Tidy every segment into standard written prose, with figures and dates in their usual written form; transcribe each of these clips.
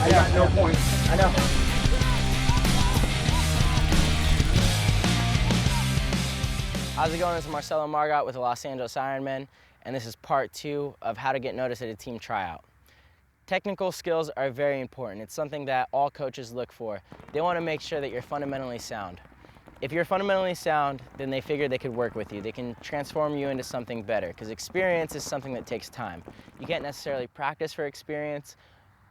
I got no points. I know. How's it going? This is Marcello and Margott with the Los Angeles Ironmen, and this is part 2 of how to get noticed at a team tryout. Technical skills are very important. It's something that all coaches look for. They want to make sure that you're fundamentally sound. If you're fundamentally sound, then they figure they could work with you. They can transform you into something better, because experience is something that takes time. You can't necessarily practice for experience.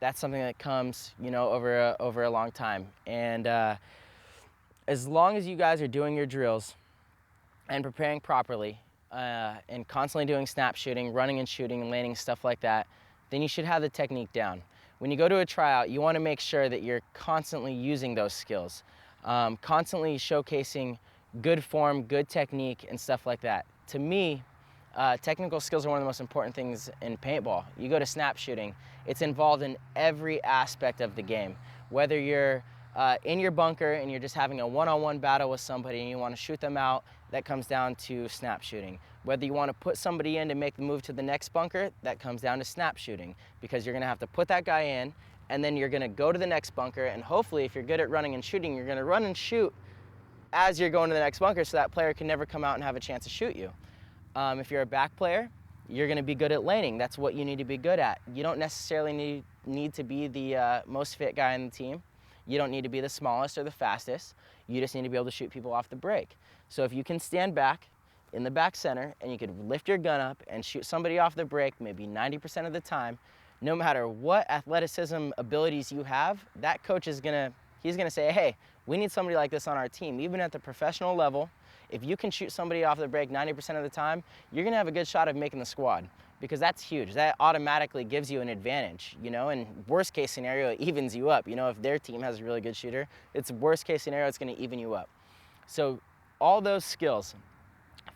That's something that comes, over a long time. And as long as you guys are doing your drills and preparing properly, and constantly doing snap shooting, running and shooting, landing, stuff like that, then you should have the technique down. When you go to a tryout, you want to make sure that you're constantly using those skills, constantly showcasing good form, good technique, and stuff like that. To me, technical skills are one of the most important things in paintball. You go to snap shooting, it's involved in every aspect of the game. Whether you're in your bunker and you're just having a one-on-one battle with somebody and you want to shoot them out, that comes down to snap shooting. Whether you want to put somebody in to make the move to the next bunker, that comes down to snap shooting, because you're going to have to put that guy in and then you're going to go to the next bunker, and hopefully if you're good at running and shooting, you're going to run and shoot as you're going to the next bunker so that player can never come out and have a chance to shoot you. If you're a back player, you're going to be good at laning. That's what you need to be good at. You don't necessarily need to be the most fit guy on the team. You don't need to be the smallest or the fastest. You just need to be able to shoot people off the break. So if you can stand back in the back center and you could lift your gun up and shoot somebody off the break maybe 90% of the time, no matter what athleticism abilities you have, that coach he's gonna say, hey, we need somebody like this on our team. Even at the professional level, if you can shoot somebody off the break 90% of the time, you're gonna have a good shot of making the squad, because that's huge. That automatically gives you an advantage, and worst case scenario, it evens you up. If their team has a really good shooter, it's worst case scenario, it's gonna even you up. So all those skills,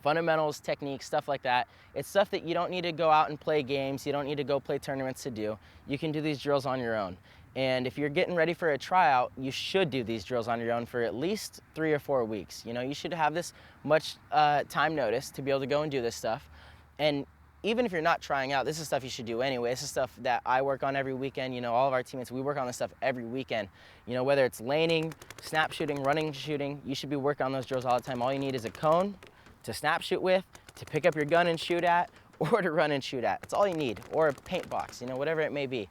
fundamentals, techniques, stuff like that, it's stuff that you don't need to go out and play games, you don't need to go play tournaments to do. You can do these drills on your own. And if you're getting ready for a tryout, you should do these drills on your own for at least 3 or 4 weeks. You should have this much time notice to be able to go and do this stuff. And even if you're not trying out, this is stuff you should do anyway. This is stuff that I work on every weekend. All of our teammates, we work on this stuff every weekend. Whether it's laning, snap shooting, running shooting, you should be working on those drills all the time. All you need is a cone to snap shoot with, to pick up your gun and shoot at, or to run and shoot at. That's all you need, or a paint box, whatever it may be.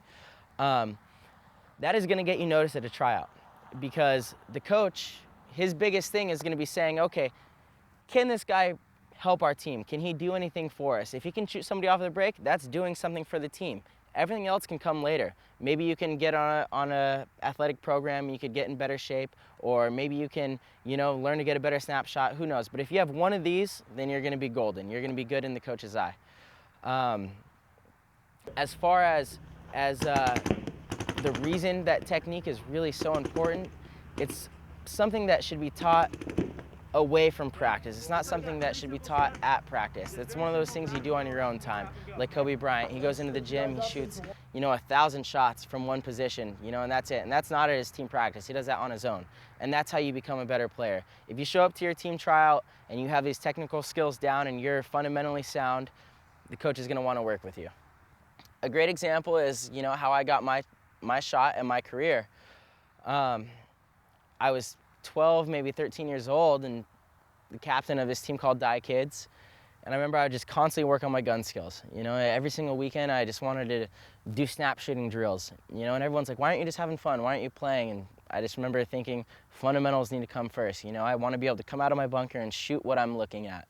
That is gonna get you noticed at a tryout, because the coach, his biggest thing is gonna be saying, okay, can this guy help our team? Can he do anything for us? If he can shoot somebody off the break, that's doing something for the team. Everything else can come later. Maybe you can get on a athletic program, you could get in better shape, or maybe you can, learn to get a better snapshot, who knows? But if you have one of these, then you're gonna be golden. You're gonna be good in the coach's eye. As far as the reason that technique is really so important, it's something that should be taught away from practice. It's not something that should be taught at practice. It's one of those things you do on your own time. Like Kobe Bryant, he goes into the gym, he shoots, 1,000 shots from one position, and that's it. And that's not at his team practice. He does that on his own. And that's how you become a better player. If you show up to your team tryout and you have these technical skills down and you're fundamentally sound, the coach is gonna wanna work with you. A great example is, how I got my shot in my career. I was 12, maybe 13 years old, and the captain of this team called Die Kids. And I remember I would just constantly work on my gun skills. Every single weekend I just wanted to do snap shooting drills. And everyone's like, why aren't you just having fun? Why aren't you playing? And I just remember thinking, fundamentals need to come first. I want to be able to come out of my bunker and shoot what I'm looking at.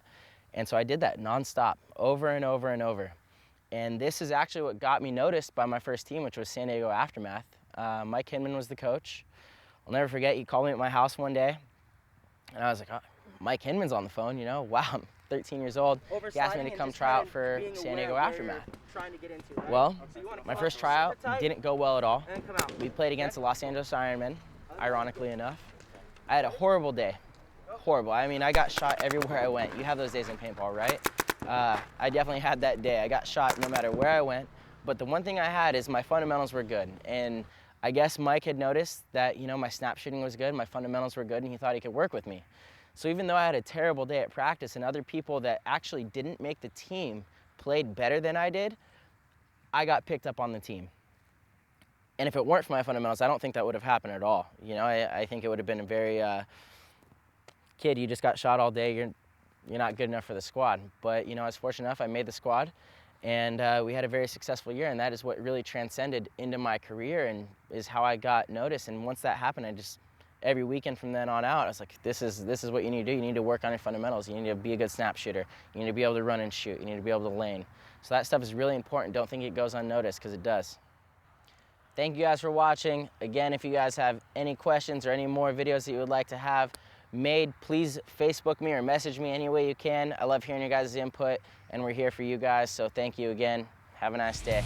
And so I did that nonstop, over and over and over. And this is actually what got me noticed by my first team, which was San Diego Aftermath. Mike Hinman was the coach. I'll never forget, he called me at my house one day, and I was like, oh, Mike Hinman's on the phone, wow, I'm 13 years old. He asked me to come try out for San Diego Aftermath. Well, my first tryout didn't go well at all. We played against the Los Angeles Ironmen, ironically enough. I had a horrible day, horrible. I mean, I got shot everywhere I went. You have those days in paintball, right? I definitely had that day. I got shot no matter where I went, but the one thing I had is my fundamentals were good. And I guess Mike had noticed that, my snap shooting was good, my fundamentals were good, and he thought he could work with me. So even though I had a terrible day at practice and other people that actually didn't make the team played better than I did, I got picked up on the team. And if it weren't for my fundamentals, I don't think that would have happened at all. You know, I think it would have been a very, kid, you just got shot all day, you're not good enough for the squad. But, you know, I was fortunate enough, I made the squad, and we had a very successful year, and that is what really transcended into my career and is how I got noticed. And once that happened, I just, every weekend from then on out, I was like, this is what you need to do. You need to work on your fundamentals. You need to be a good snap shooter. You need to be able to run and shoot. You need to be able to lane. So that stuff is really important. Don't think it goes unnoticed, because it does. Thank you guys for watching. Again, if you guys have any questions or any more videos that you would like to have made, please Facebook me or message me any way you can. I love hearing your guys' input, and we're here for you guys, so thank you again. Have a nice day.